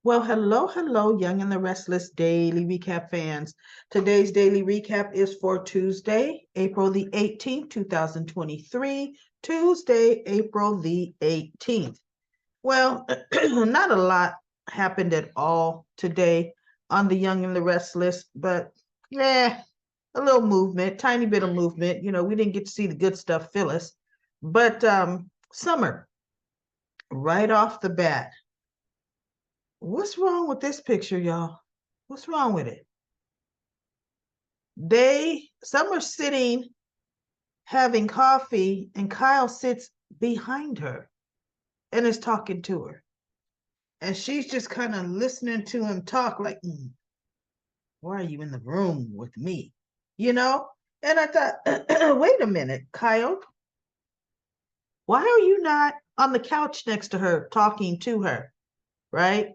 Well, hello, Young and the Restless Daily Recap fans. Today's daily recap is for Tuesday, April the 18th, 2023. Tuesday, April the 18th. Well, not a lot happened at all today on the Young and the Restless, but yeah, a little movement, tiny bit of movement. We didn't get to see the good stuff, Phyllis. But Summer, right off the bat, what's wrong with this picture, y'all? What's wrong with it? Some are sitting having coffee, and Kyle sits behind her and is talking to her. And she's just kind of listening to him talk like, why are you in the room with me? You know? And I thought, wait a minute, Kyle, why are you not on the couch next to her talking to her? Right?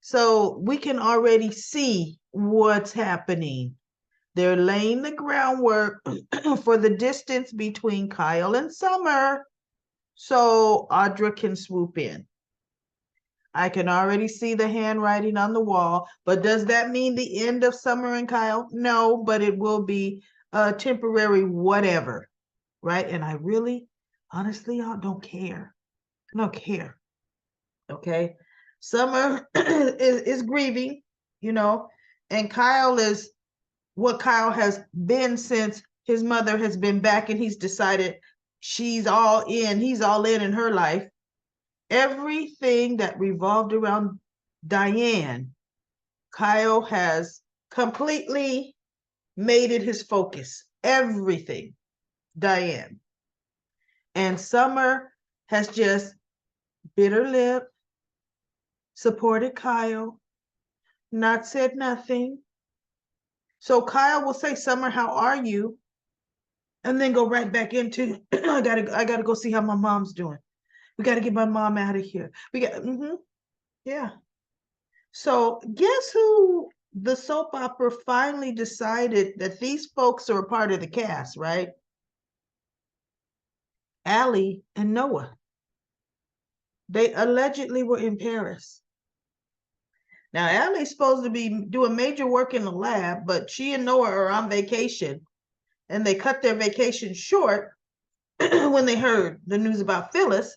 So we can already see what's happening. They're laying the groundwork for the distance between Kyle and Summer so Audra can swoop in. I can already see the handwriting on the wall, but does that mean the end of Summer and Kyle? No, but it will be a temporary whatever, right? And I really, honestly, I don't care. I don't care, okay? Summer is grieving, and Kyle is what Kyle has been since his mother has been back and he's decided he's all in her life. Everything that revolved around Diane, Kyle has completely made it his focus. Everything, Diane. And Summer has just bit her lip, supported Kyle, not said nothing. So Kyle will say, Summer, how are you? And then go right back into I gotta go see how my mom's doing. We gotta get my mom out of here. Yeah. So guess who the soap opera finally decided that these folks are a part of the cast, right? Allie and Noah. They allegedly were in Paris. Now Allie's supposed to be doing major work in the lab, but she and Noah are on vacation, and they cut their vacation short when they heard the news about Phyllis.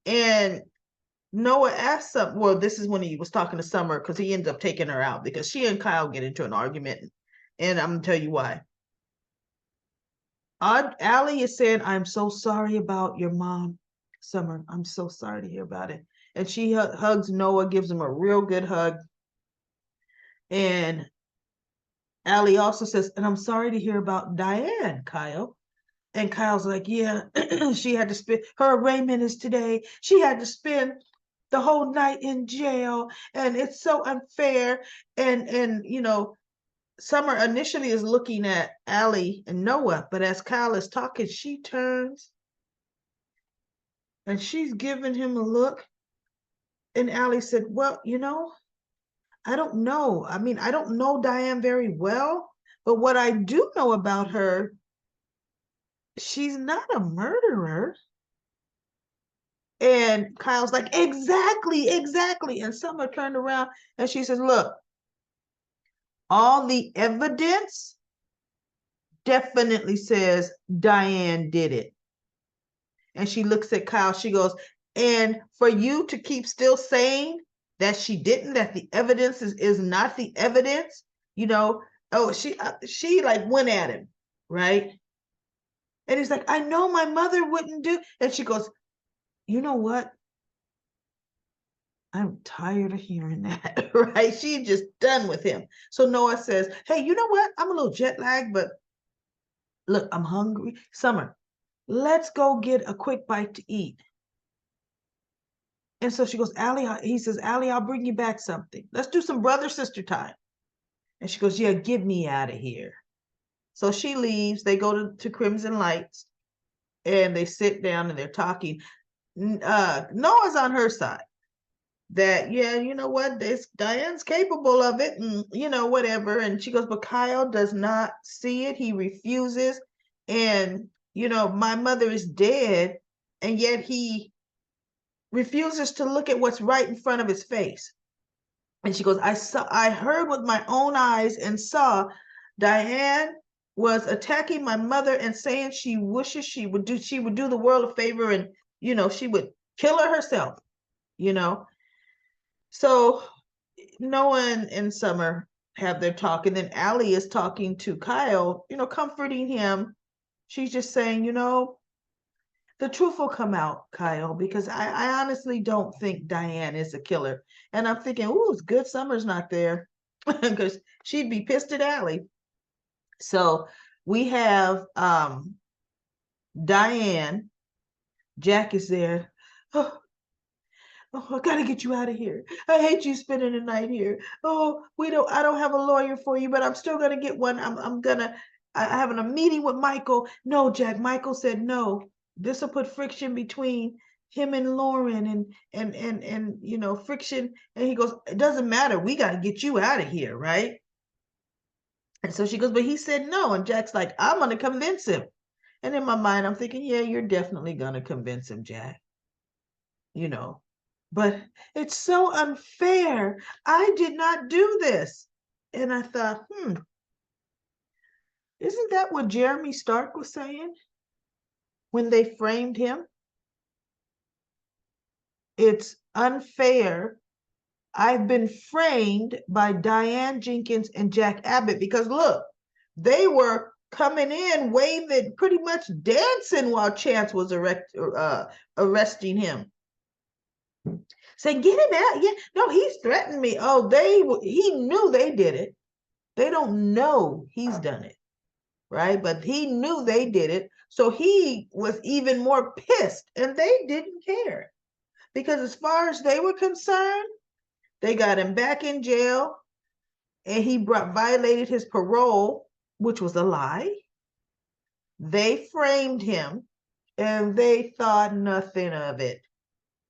And Noah asked some. Well, this is when he was talking to Summer because he ends up taking her out because she and Kyle get into an argument, and I'm gonna tell you why. Allie is saying, "I'm so sorry about your mom, Summer. I'm so sorry to hear about it." And she hugs Noah, gives him a real good hug, and Allie also says, "And I'm sorry to hear about Diane, Kyle." And Kyle's like, "Yeah, she had to spend her arraignment is today. She had to spend the whole night in jail, and it's so unfair." And Summer initially is looking at Allie and Noah, but as Kyle is talking, she turns and she's giving him a look. And Allie said, "Well, I don't know. I mean, I don't know Diane very well, but what I do know about her, she's not a murderer." And Kyle's like, exactly, exactly. And Summer turned around and she says, "Look, all the evidence definitely says Diane did it." And she looks at Kyle, she goes, "And for you to keep still saying that she didn't, that the evidence is not the evidence, oh, she like went at him, right?" And he's like, "I know my mother wouldn't do." And she goes, "You know what? I'm tired of hearing that," right? She's just done with him. So Noah says, "Hey, you know what? I'm a little jet lagged, but look, I'm hungry. Summer, let's go get a quick bite to eat." And so she goes, "Allie," he says, "Allie, I'll bring you back something. Let's do some brother-sister time." And she goes, "Yeah, get me out of here." So she leaves. They go to Crimson Lights and they sit down and they're talking. Noah's on her side. That, yeah, you know what, this Diane's capable of it, and whatever. And she goes, "But Kyle does not see it. He refuses. And my mother is dead, and yet he refuses to look at what's right in front of his face." And she goes, I heard with my own eyes and saw Diane was attacking my mother and saying she wishes she would do the world a favor, and she would kill her herself, you know. So Noah and Summer have their talk, and then Allie is talking to Kyle, comforting him. She's just saying, the truth will come out, Kyle, because I honestly don't think Diane is a killer. And I'm thinking, ooh, it's good Summer's not there, because she'd be pissed at Allie. So we have Diane. Jack is there. Oh, I gotta get you out of here. I hate you spending the night here. Oh, I don't have a lawyer for you, but I'm still gonna get one. I'm having a meeting with Michael. No, Jack, Michael said no. This will put friction between him and Lauren, and friction. And he goes, it doesn't matter. We gotta get you out of here, right? And so she goes, but he said no. And Jack's like, I'm gonna convince him. And in my mind, I'm thinking, yeah, you're definitely gonna convince him, Jack. But it's so unfair. I did not do this. And I thought, isn't that what Jeremy Stark was saying when they framed him? It's unfair. I've been framed by Diane Jenkins and Jack Abbott because look, they were coming in waving, pretty much dancing while Chance was arresting him. Say, get him out. Yeah, no, he's threatened me. Oh, he knew they did it. They don't know he's done it, right? But he knew they did it. So he was even more pissed, and they didn't care. Because as far as they were concerned, they got him back in jail, and he violated his parole, which was a lie. They framed him, and they thought nothing of it.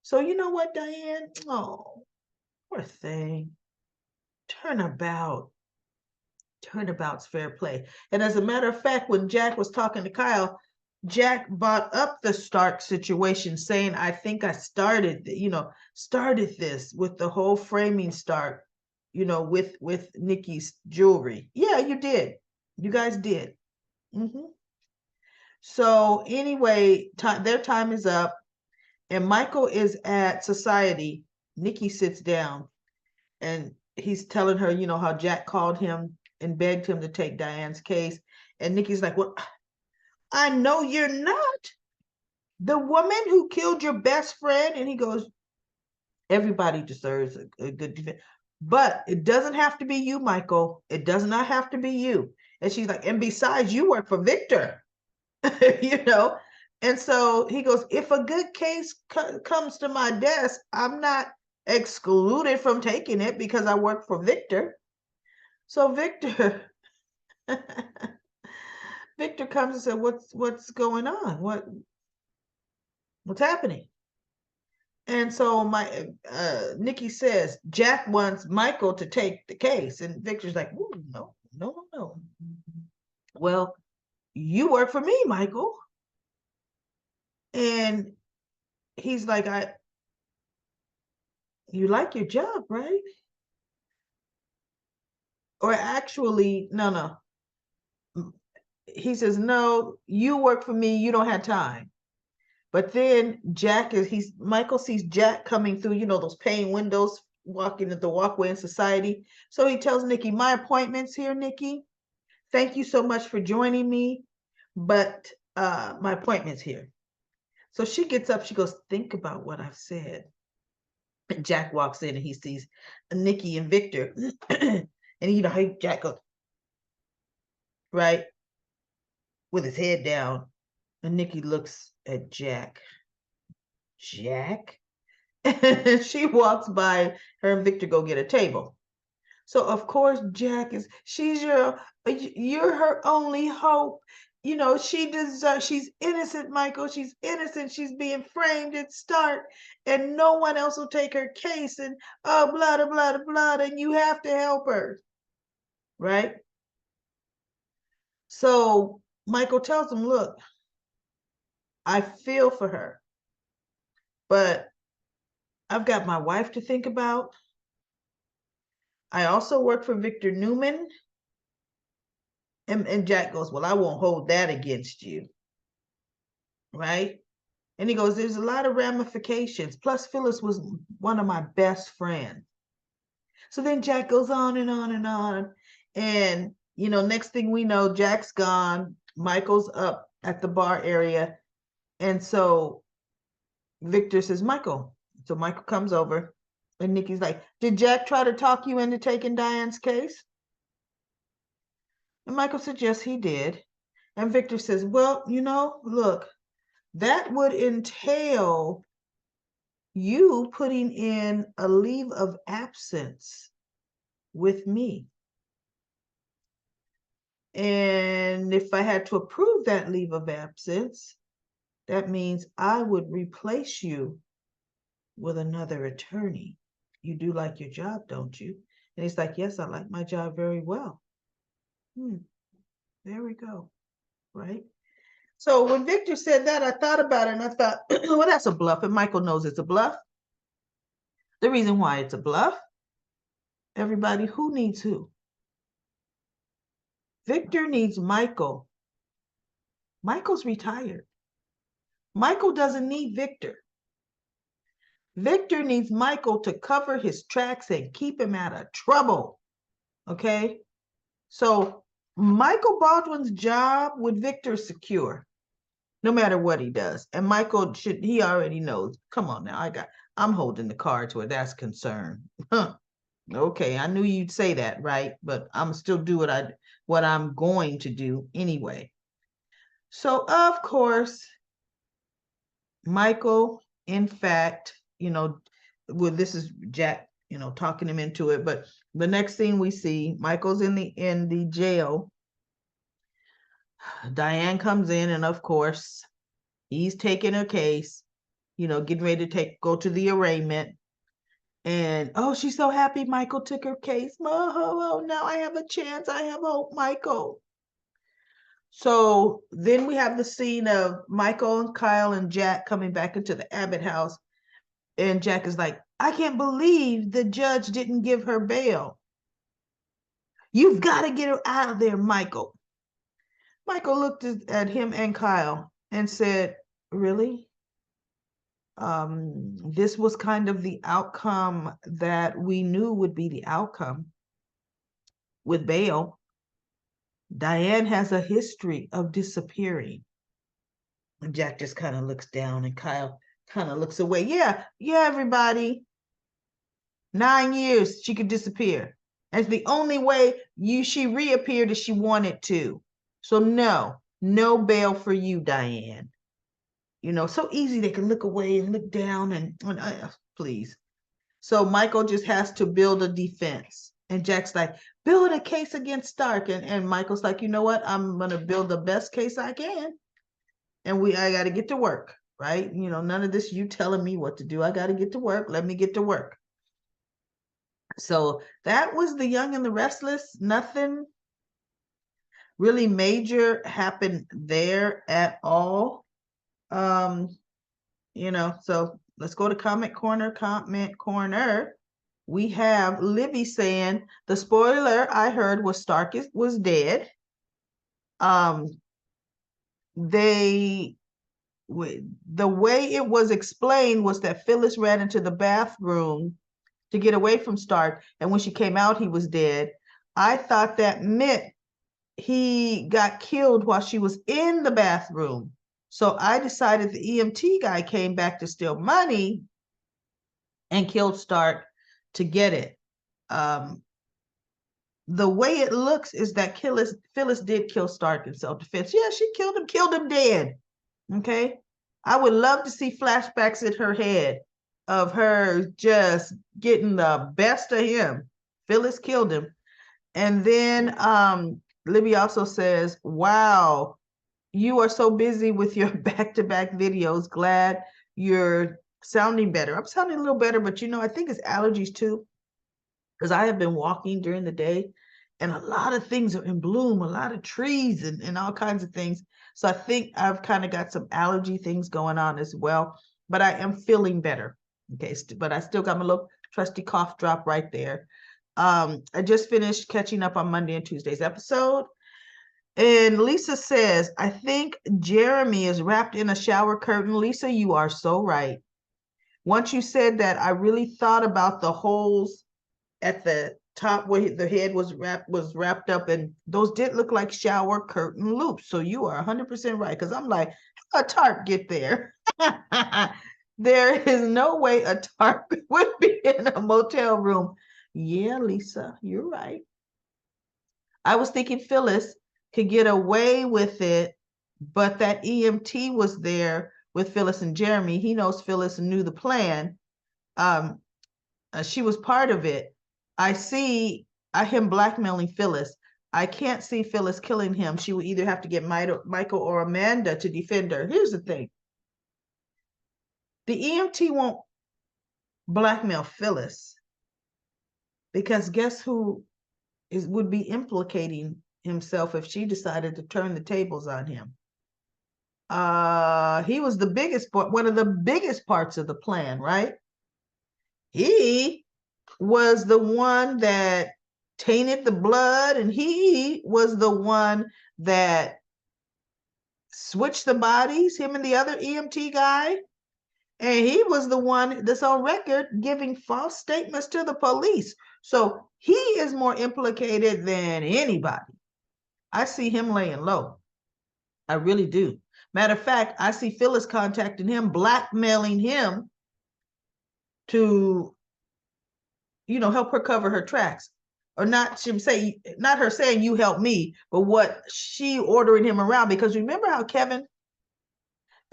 So you know what, Diane? Oh, poor thing. Turnabout's fair play. And as a matter of fact, when Jack was talking to Kyle, Jack brought up the Stark situation, saying, I think I started this with the whole framing Stark, with Nikki's jewelry. Yeah, you did. You guys did. Mm-hmm. So anyway, their time is up, and Michael is at society. Nikki sits down, and he's telling her, how Jack called him and begged him to take Diane's case. And Nikki's like, well, I know you're not the woman who killed your best friend. And he goes, everybody deserves a good defense. But it doesn't have to be you, Michael. It does not have to be you. And she's like, and besides, you work for Victor, And so he goes, if a good case comes to my desk, I'm not excluded from taking it because I work for Victor. So Victor comes and said, what's going on? What's happening? And so Nikki says, Jack wants Michael to take the case. And Victor's like, no. Well, you work for me, Michael. And he's like, you like your job, right? Or actually, no. He says, no, you work for me, you don't have time. But then Michael sees Jack coming through, those pane windows, walking at the walkway in society. So he tells Nikki, my appointment's here, Nikki. Thank you so much for joining me, but my appointment's here. So she gets up, she goes, think about what I've said. And Jack walks in and he sees Nikki and Victor. And Jack goes, right, with his head down. And Nikki looks at Jack. Jack? And she walks by, her and Victor go get a table. So of course she's you're her only hope. She's innocent, Michael. She's innocent. She's being framed at Stark, and no one else will take her case. And blah, blah, blah, blah, and you have to help her. Right? So Michael tells him, look, I feel for her, but I've got my wife to think about. I also work for Victor Newman. And Jack goes, well, I won't hold that against you. Right? And he goes, there's a lot of ramifications. Plus, Phyllis was one of my best friends. So then Jack goes on and on and on. And, next thing we know, Jack's gone. Michael's up at the bar area. And so Victor says, Michael. So Michael comes over. And Nikki's like, did Jack try to talk you into taking Diane's case? And Michael said, yes, he did. And Victor says, well, look, that would entail you putting in a leave of absence with me. And if I had to approve that leave of absence, that means I would replace you with another attorney. You do like your job, don't you? And he's like, yes, I like my job very well. There we go. Right? So when Victor said that, I thought about it and I thought, well, that's a bluff. And Michael knows it's a bluff. The reason why it's a bluff, everybody, who needs who? Victor needs Michael. Michael's retired. Michael doesn't need Victor. Victor needs Michael to cover his tracks and keep him out of trouble. Okay? So Michael Baldwin's job with Victor is secure, no matter what he does. And Michael he already knows. Come on now, I'm holding the cards where that's concerned. Okay, I knew you'd say that, right? But I'm still do what I'm going to do anyway. So of course, Michael, in fact, this is Jack, talking him into it. But the next thing we see, Michael's in the jail. Diane comes in, and of course, he's taking her case, getting ready to go to the arraignment. And she's so happy Michael took her case. Oh, now I have a chance. I have hope, Michael. So then we have the scene of Michael and Kyle and Jack coming back into the Abbott house. And Jack is like, I can't believe the judge didn't give her bail. You've got to get her out of there, Michael. Michael looked at him and Kyle and said, really? This was kind of the outcome that we knew would be the outcome with bail. Diane has a history of disappearing. And Jack just kind of looks down and Kyle kind of looks away. Yeah, everybody. 9 years she could disappear. That's the only way she reappeared if she wanted to. So no bail for you, Diane. So easy they can look away and look down and please. So Michael just has to build a defense. And Jack's like, build a case against Stark. And Michael's like, you know what? I'm going to build the best case I can. And I got to get to work, right? None of this you telling me what to do. I got to get to work. Let me get to work. So that was The Young and the Restless. Nothing really major happened there at all. So let's go to comment corner. We have Libby saying the spoiler I heard was Stark was dead. The way it was explained was that Phyllis ran into the bathroom to get away from Stark, and when she came out, he was dead. I thought that meant he got killed while she was in the bathroom. So I decided the EMT guy came back to steal money and killed Stark to get it. The way it looks is that Phyllis did kill Stark in self-defense. Yeah, she killed him dead. Okay. I would love to see flashbacks in her head of her just getting the best of him. Phyllis killed him. And then Libby also says, wow, you are so busy with your back-to-back videos. Glad you're sounding better. I'm sounding a little better, but I think it's allergies too, because I have been walking during the day and a lot of things are in bloom, a lot of trees and all kinds of things. So I think I've kind of got some allergy things going on as well, but I am feeling better. Okay, but I still got my little trusty cough drop right there. I just finished catching up on Monday and Tuesday's episode. And Lisa says, I think Jeremy is wrapped in a shower curtain. Lisa, you are so right. Once you said that, I really thought about the holes at the top where the head was wrapped up, and those did look like shower curtain loops. So you are 100% right, because I'm like, how a tarp get there? There is no way a tarp would be in a motel room. Yeah, Lisa, you're right. I was thinking Phyllis could get away with it, but that EMT was there with Phyllis and Jeremy. He knows Phyllis knew the plan. Um, she was part of it. I see him blackmailing Phyllis. I can't see Phyllis killing him. She would either have to get Michael or Amanda to defend her. Here's the thing. The EMT won't blackmail Phyllis, because guess who would be implicating himself if she decided to turn the tables on him? He was the biggest part, one of the biggest parts of the plan, right? He was the one that tainted the blood, and he was the one that switched the bodies, him and the other EMT guy. And he was the one that's on record giving false statements to the police. So he is more implicated than anybody. I see him laying low. I really do. Matter of fact, I see Phyllis contacting him, blackmailing him to, help her cover her tracks. Or not her saying you help me, but what she ordering him around. Because remember how Kevin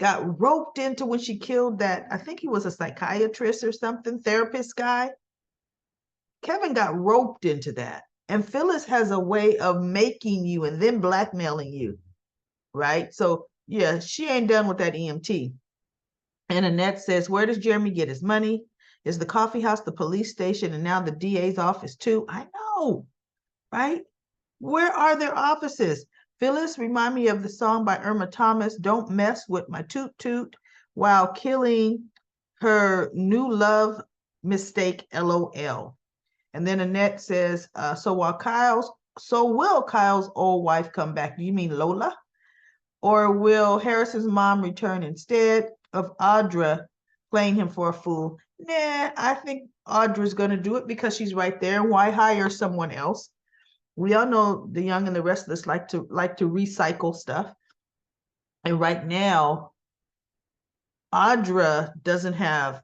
got roped into when she killed that, I think he was a psychiatrist or something, therapist guy. Kevin got roped into that. And Phyllis has a way of making you and then blackmailing you, right? So yeah, she ain't done with that EMT. And Annette says, where does Jeremy get his money? Is the coffee house the police station and now the DA's office too? I know, right? Where are their offices? Phyllis, remind me of the song by Irma Thomas, Don't Mess With My Toot Toot, while killing her new love mistake, LOL. And then Annette says, so will Kyle's old wife come back? Do you mean Lola? Or will Harris's mom return instead of Audra playing him for a fool? Nah, I think Audra's going to do it because she's right there. Why hire someone else? We all know the young and the restless like to recycle stuff. And right now, Audra doesn't have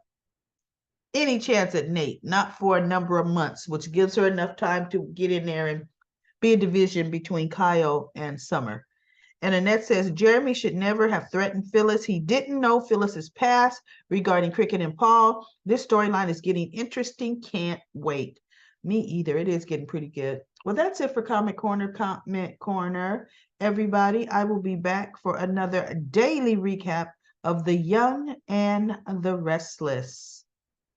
any chance at Nate, not for a number of months, which gives her enough time to get in there and be a division between Kyle and Summer. And Annette says, Jeremy should never have threatened Phyllis. He didn't know Phyllis's past regarding Cricket and Paul. This storyline is getting interesting. Can't wait. Me either. It is getting pretty good. Well, that's it for Comment Corner. Everybody, I will be back for another daily recap of The Young and the Restless.